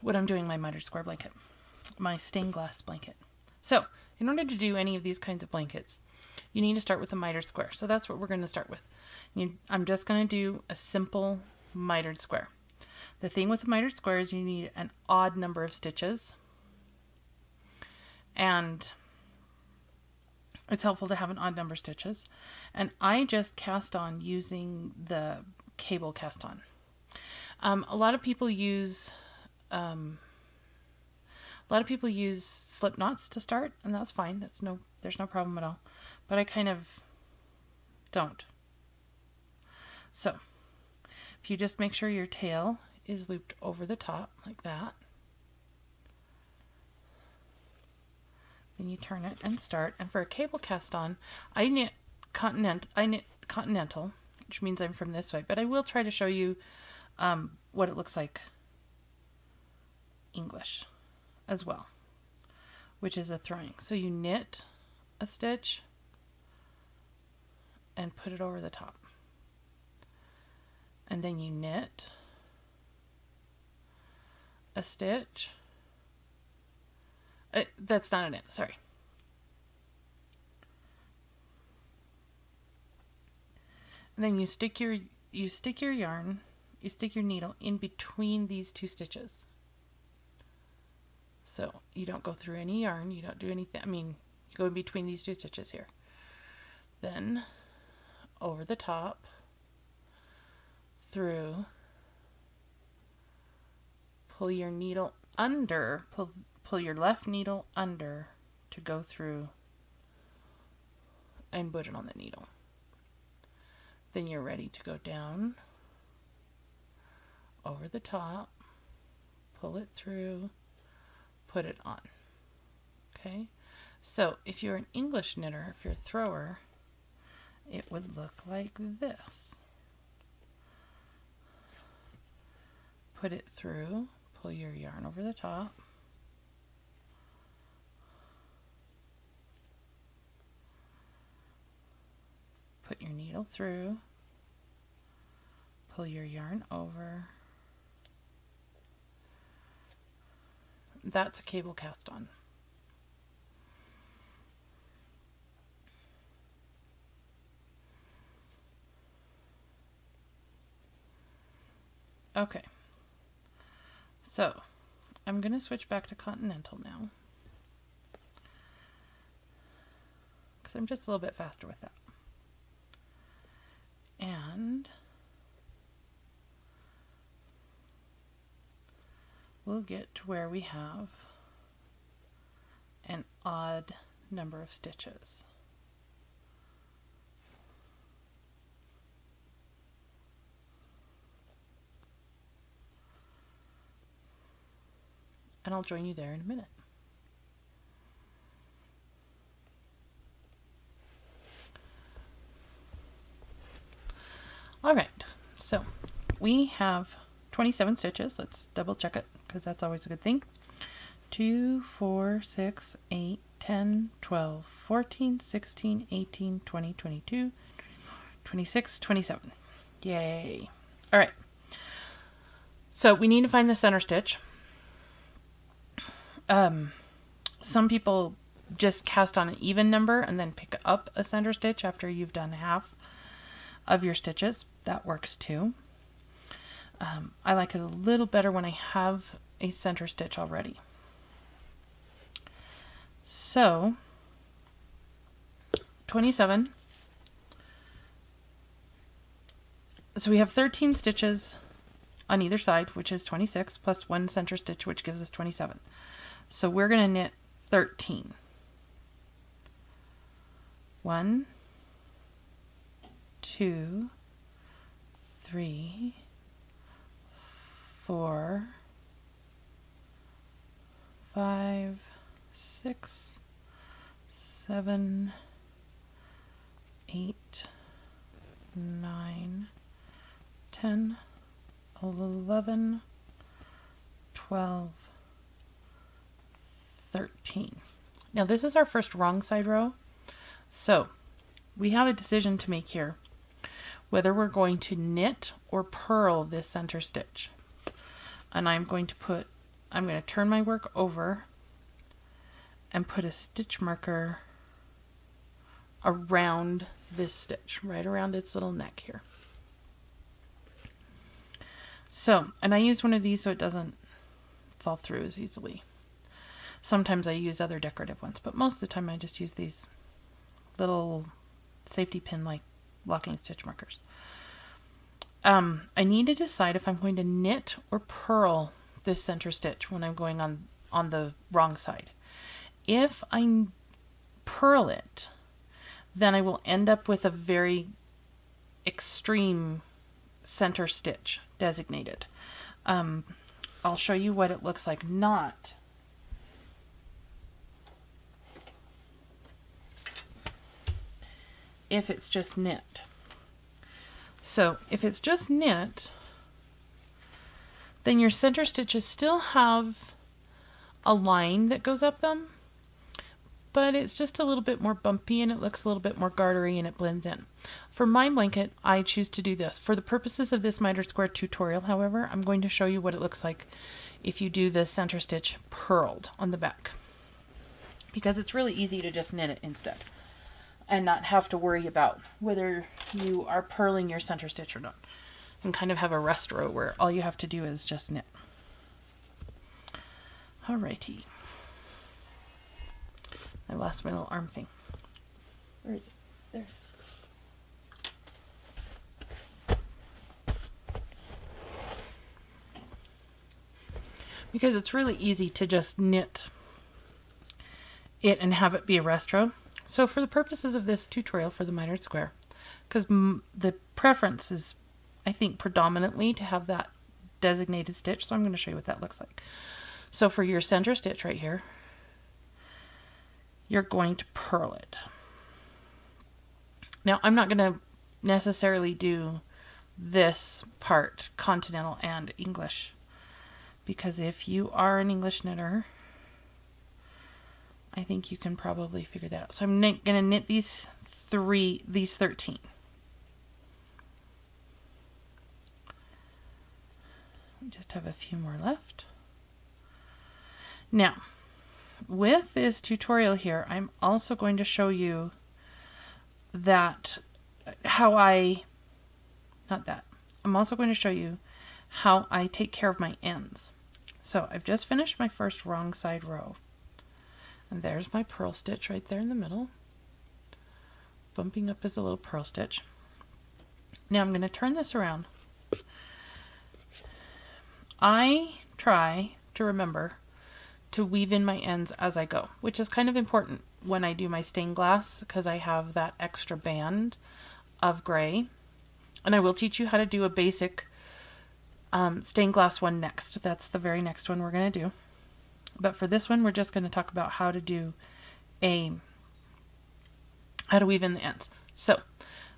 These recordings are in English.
when I'm doing my mitered square blanket, my stained glass blanket. So in order to do any of these kinds of blankets, you need to start with a mitered square. So that's what we're going to start with. I'm just going to do a simple mitered square. The thing with a mitered square is you need an odd number of stitches, and it's helpful to have an odd number of stitches. And I just cast on using the cable cast on. A lot of people use slip knots to start, and that's fine. There's no problem at all. But I kind of don't. So if you just make sure your tail is looped over the top like that, then you turn it and start. And for a cable cast on, I knit continental, which means I'm from this way, but I will try to show you what it looks like English as well, which is a throwing. So you knit a stitch and put it over the top, and then you knit a stitch. That's not a knit, sorry. And then you stick your yarn, you stick your needle in between these two stitches. So you don't go through any yarn, you don't do anything. I mean, you go in between these two stitches here. Then over the top, through, pull your needle under, pull your left needle under to go through and put it on the needle. Then you're ready to go down, over the top, pull it through, put it on. Okay, so if you're an English knitter, if you're a thrower, it would look like this. Put it through, pull your yarn over the top, put your needle through, pull your yarn over. That's a cable cast on. Okay, so I'm going to switch back to continental now, because I'm just a little bit faster with that. And we'll get to where we have an odd number of stitches. And I'll join you there in a minute. Alright, so we have 27 stitches. Let's double check it, because that's always a good thing. 2, 4, 6, 8, 10, 12, 14, 16, 18, 20, 22, 26, 27. Yay. Alright, so we need to find the center stitch. Some people just cast on an even number and then pick up a center stitch after you've done half of your stitches. That works too. I like it a little better when I have a center stitch already. So 27. So we have 13 stitches on either side, which is 26, plus one center stitch, which gives us 27. So we're going to knit 13. 1, 2, 3, 4, 5, 6, 7, 8, 9, 10, 11, 12, 13. Now this is our first wrong side row, so we have a decision to make here whether we're going to knit or purl this center stitch. And I'm going to put I'm going to turn my work over and put a stitch marker around this stitch, right around its little neck here. So, and I use one of these so it doesn't fall through as easily. Sometimes I use other decorative ones, but most of the time I just use these little safety pin like locking stitch markers. I need to decide if I'm going to knit or purl this center stitch when I'm going on the wrong side. If I purl it, then I will end up with a very extreme center stitch designated. I'll show you what it looks like not. If it's just knit. So if it's just knit, then your center stitches still have a line that goes up them, but it's just a little bit more bumpy and it looks a little bit more gartery and it blends in. For my blanket, I choose to do this. For the purposes of this mitered square tutorial, however, I'm going to show you what it looks like if you do the center stitch purled on the back, because it's really easy to just knit it instead and not have to worry about whether you are purling your center stitch or not, and kind of have a rest row where all you have to do is just knit. Alrighty. I lost my little arm thing. Where is it? There it is. Because it's really easy to just knit it and have it be a rest row. So for the purposes of this tutorial for the mitered square, because the preference is, I think, predominantly to have that designated stitch, so I'm going to show you what that looks like. So for your center stitch right here, you're going to purl it. Now I'm not going to necessarily do this part continental and English, because if you are an English knitter, I think you can probably figure that out. So I'm going to knit these 13. We just have a few more left. Now, with this tutorial here, I'm also going to show you that I'm also going to show you how I take care of my ends. So I've just finished my first wrong side row. And there's my purl stitch right there in the middle, bumping up as a little purl stitch. Now I'm going to turn this around. I try to remember to weave in my ends as I go, which is kind of important when I do my stained glass, because I have that extra band of gray. And I will teach you how to do a basic stained glass one next. That's the very next one we're going to do. But for this one, we're just going to talk about how to weave in the ends. So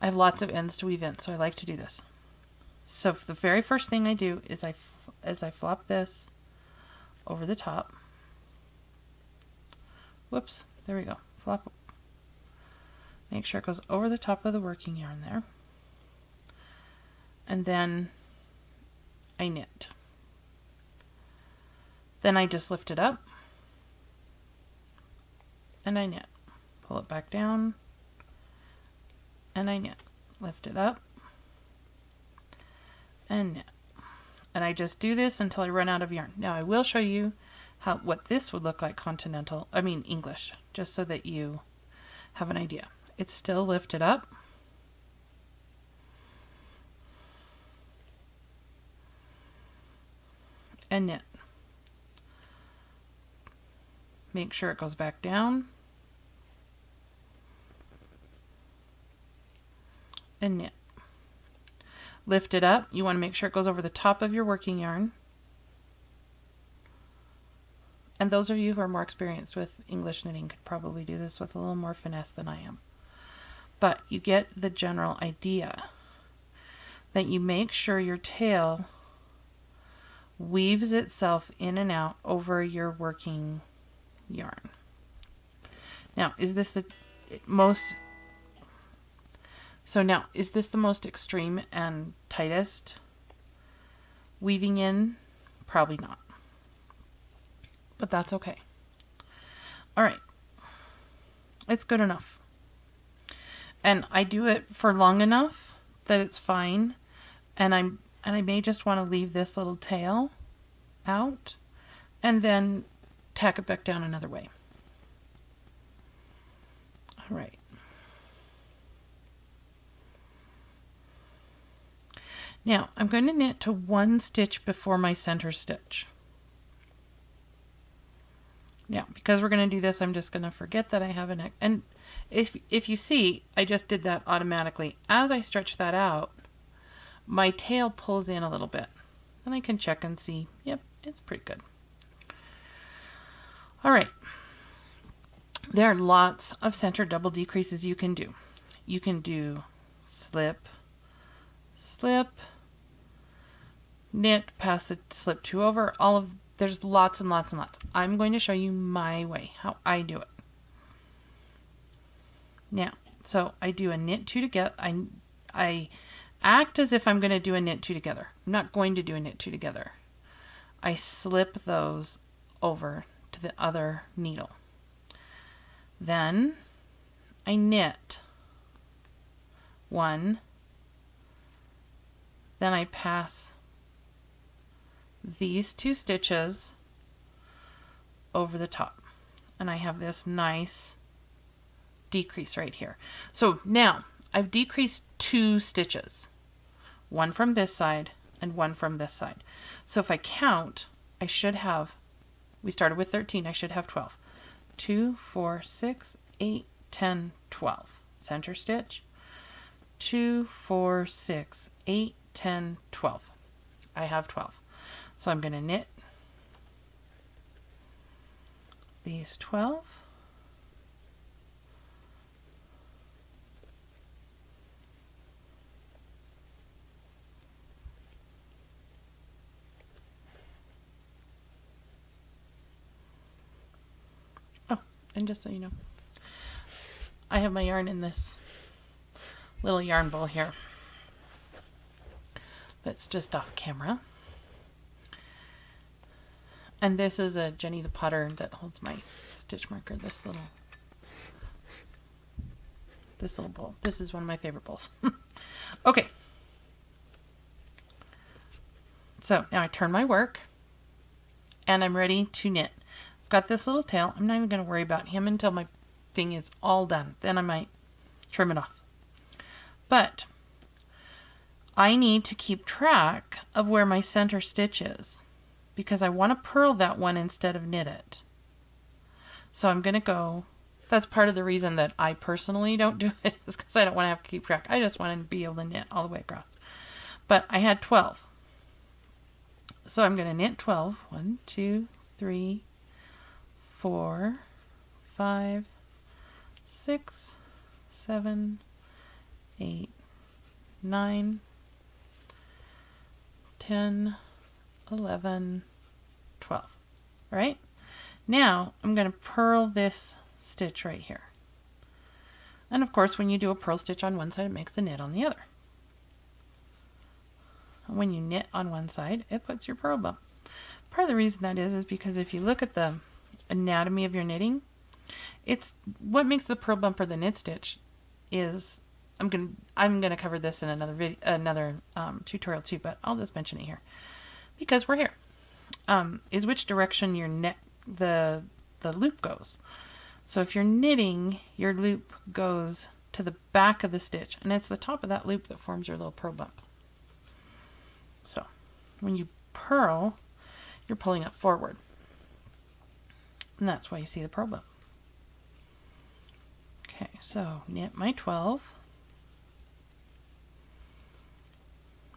I have lots of ends to weave in, so I like to do this. So the very first thing I do is I flop this over the top. Whoops, there we go. Flop. Make sure it goes over the top of the working yarn there. And then I knit. Then I just lift it up and I knit. Pull it back down and I knit. Lift it up and knit. And I just do this until I run out of yarn. Now I will show you what this would look like English, just so that you have an idea. It's still lifted up. And knit. Make sure it goes back down and knit. Lift it up. You want to make sure it goes over the top of your working yarn. And those of you who are more experienced with English knitting could probably do this with a little more finesse than I am. But you get the general idea that you make sure your tail weaves itself in and out over your working yarn. Now, is this the most extreme and tightest weaving in? Probably not. but that's okay. All right, it's good enough. And I do it for long enough that it's fine. And I may just want to leave this little tail out and then tack it back down another way. All right. Now I'm going to knit to one stitch before my center stitch. Now, because we're going to do this, I'm just going to forget that I have an, and if you see, I just did that automatically. As I stretch that out, my tail pulls in a little bit. And I can check and see, yep, it's pretty good. All right. There are lots of center double decreases you can do. You can do slip, slip, knit, pass it, slip two over, there's lots and lots and lots. I'm going to show you my way, how I do it. Now, so I do a knit two together. I act as if I'm going to do a knit two together. I'm not going to do a knit two together. I slip those over to the other needle. Then I knit one. Then I pass these two stitches over the top. And I have this nice decrease right here. So now I've decreased two stitches. One from this side and one from this side. So if I count, I should have, we started with 13, I should have 12. 2, 4, 6, 8, 10, 12. Center stitch. 2, 4, 6, 8, 10, 12. I have 12. So I'm going to knit these 12. Oh, and just so you know, I have my yarn in this little yarn bowl here that's just off camera. And this is a Jenny the Potter that holds my stitch marker, this little bowl. This is one of my favorite bowls. Okay. So now I turn my work and I'm ready to knit. I've got this little tail. I'm not even going to worry about him until my thing is all done. Then I might trim it off. But I need to keep track of where my center stitch is, because I want to purl that one instead of knit it. So I'm going to go, that's part of the reason that I personally don't do it, is because I don't want to have to keep track. I just want to be able to knit all the way across. But I had 12. So I'm going to knit 12. 1, 2, 3, 4, 5, 6, 7, 8, 9, 10, 11, 12. All right? Now I'm going to purl this stitch right here. And of course, when you do a purl stitch on one side, it makes a knit on the other. And when you knit on one side, it puts your purl bump. Part of the reason that is because if you look at the anatomy of your knitting, it's what makes the purl bump or the knit stitch is, I'm gonna cover this in another video, tutorial too, but I'll just mention it here because we're here. Is which direction your the loop goes. So if you're knitting, your loop goes to the back of the stitch, and it's the top of that loop that forms your little purl bump. So when you purl, you're pulling it forward, and that's why you see the purl bump. Okay, so knit my 12.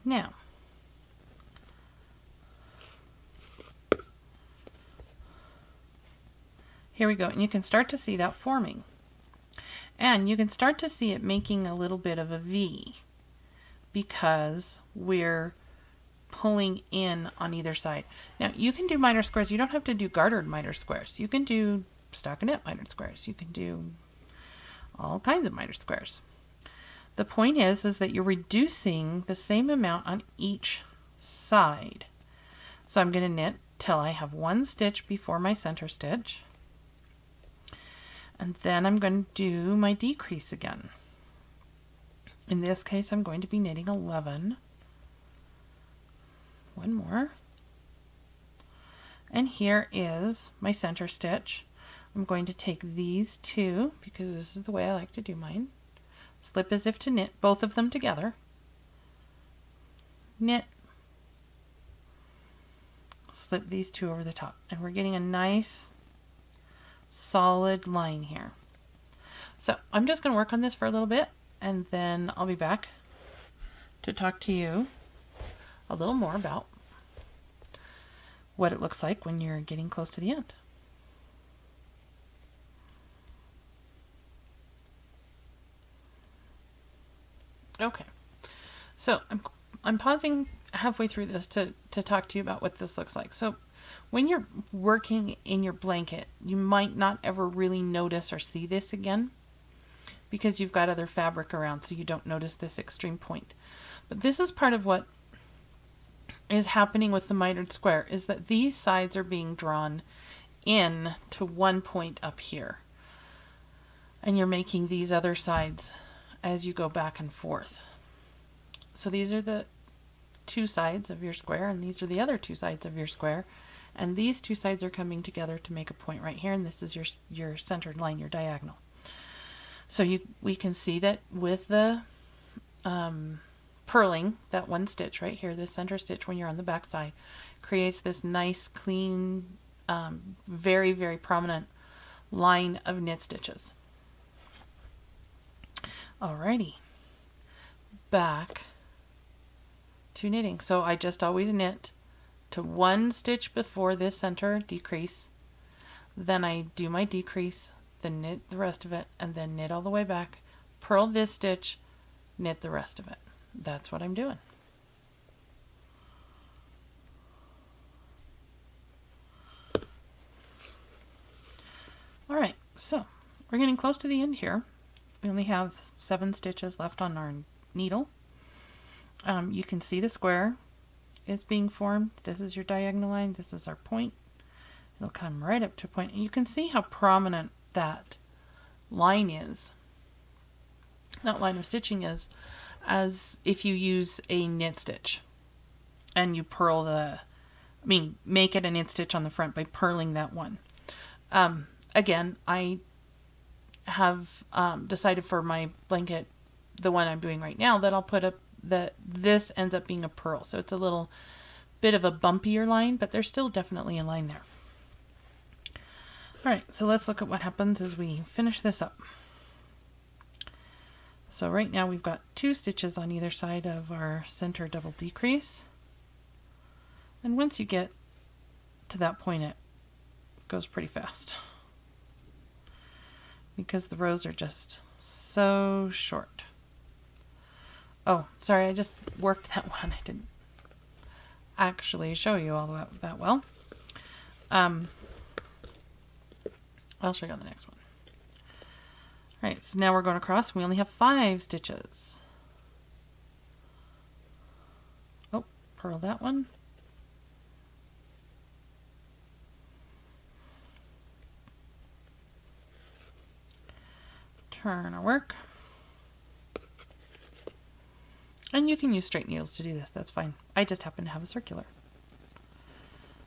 Now, here we go, and you can start to see that forming. And you can start to see it making a little bit of a V because we're pulling in on either side. Now, you can do miter squares. You don't have to do gartered miter squares. You can do stockinette miter squares. You can do all kinds of miter squares. The point is that you're reducing the same amount on each side. So I'm going to knit till I have one stitch before my center stitch, and then I'm going to do my decrease again. In this case, I'm going to be knitting 11. One more. And here is my center stitch. I'm going to take these two, because this is the way I like to do mine. Slip as if to knit both of them together. Knit. Slip these two over the top. And we're getting a nice solid line here. So I'm just going to work on this for a little bit, and then I'll be back to talk to you a little more about what it looks like when you're getting close to the end. Okay, so I'm pausing halfway through this to talk to you about what this looks like. So when you're working in your blanket, you might not ever really notice or see this again because you've got other fabric around, so you don't notice this extreme point. But this is part of what is happening with the mitered square, is that these sides are being drawn in to one point up here, and you're making these other sides as you go back and forth. So these are the two sides of your square, and these are the other two sides of your square, and these two sides are coming together to make a point right here, and this is your centered line, your diagonal. So we can see that with the purling, that one stitch right here, this center stitch when you're on the back side, creates this nice, clean, very, very prominent line of knit stitches. Alrighty, back to knitting. So I just always knit to one stitch before this center decrease, then I do my decrease, then knit the rest of it, and then knit all the way back, purl this stitch, knit the rest of it. That's what I'm doing. Alright, so we're getting close to the end here. We only have 7 stitches left on our needle. You can see the square is being formed. This is your diagonal line. This is our point. It'll come right up to a point. And you can see how prominent that line is. That line of stitching is as if you use a knit stitch and you purl make it a knit stitch on the front by purling that one. Again, I have decided for my blanket, the one I'm doing right now, that I'll put up that this ends up being a purl. So it's a little bit of a bumpier line, but there's still definitely a line there. Alright, so let's look at what happens as we finish this up. So right now we've got 2 stitches on either side of our center double decrease. And once you get to that point, it goes pretty fast, because the rows are just so short. Oh, sorry, I just worked that one. I didn't actually show you all that well. I'll show you on the next one. Alright, so now we're going across. We only have 5 stitches. Oh, purl that one. Turn our work. And you can use straight needles to do this, that's fine. I just happen to have a circular.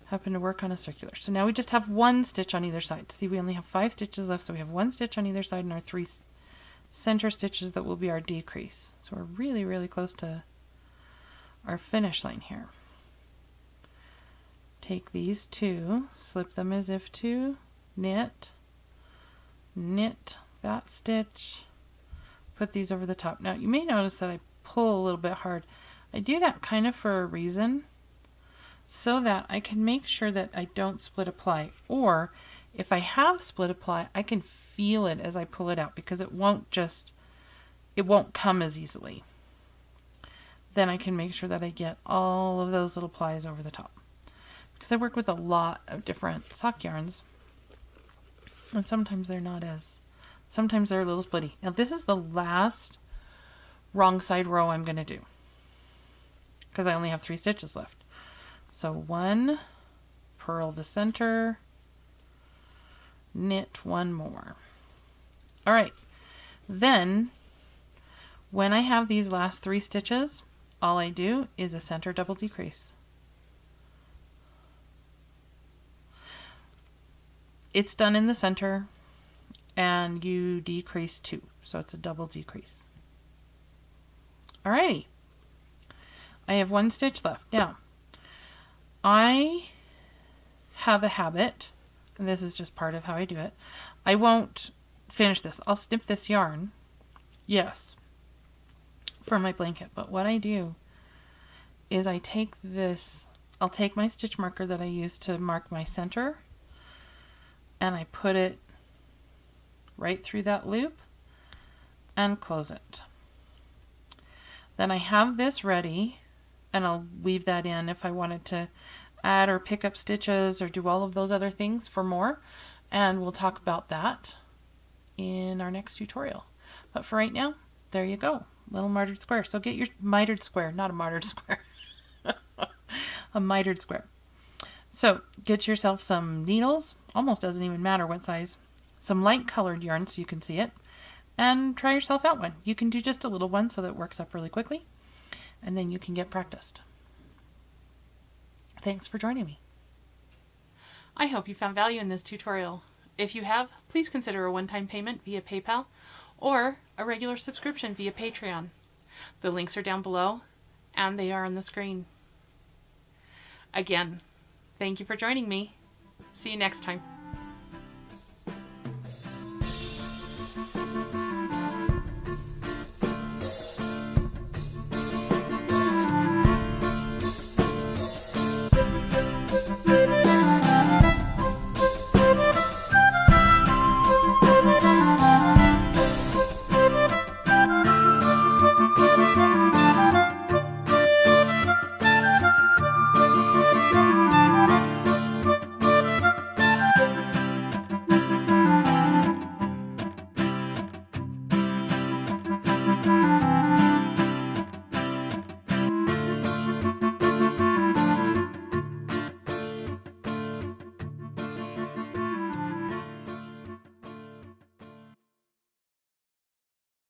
Happen to work on a circular. So now we just have 1 stitch on either side. See, we only have 5 stitches left, so we have 1 stitch on either side and our 3 center stitches that will be our decrease. So we're really, really close to our finish line here. Take these 2, slip them as if to knit, knit that stitch, put these over the top. Now you may notice that I pull a little bit hard. I do that kind of for a reason, so that I can make sure that I don't split a ply, or if I have split a ply, I can feel it as I pull it out, because it won't come as easily. Then I can make sure that I get all of those little plies over the top, because I work with a lot of different sock yarns, and sometimes they're a little splitty. Now this is the last wrong side row I'm going to do, because I only have 3 stitches left. So 1, purl the center, knit one more. All right, then when I have these last 3 stitches, all I do is a center double decrease. It's done in the center, and you decrease 2, so it's a double decrease. Alrighty, I have 1 stitch left. Now, I have a habit, and this is just part of how I do it. I won't finish this. I'll snip this yarn, yes, for my blanket, but what I do is I take this, I'll take my stitch marker that I use to mark my center, and I put it right through that loop and close it. Then I have this ready, and I'll weave that in if I wanted to add or pick up stitches or do all of those other things for more, and we'll talk about that in our next tutorial. But for right now, there you go, little mitered square. So get your mitered square, not a mitered square, a mitered square. So get yourself some needles, almost doesn't even matter what size, some light colored yarn so you can see it, and try yourself out one. You can do just a little one so that it works up really quickly, and then you can get practiced. Thanks for joining me. I hope you found value in this tutorial. If you have, please consider a one-time payment via PayPal or a regular subscription via Patreon. The links are down below, and they are on the screen. Again, thank you for joining me. See you next time.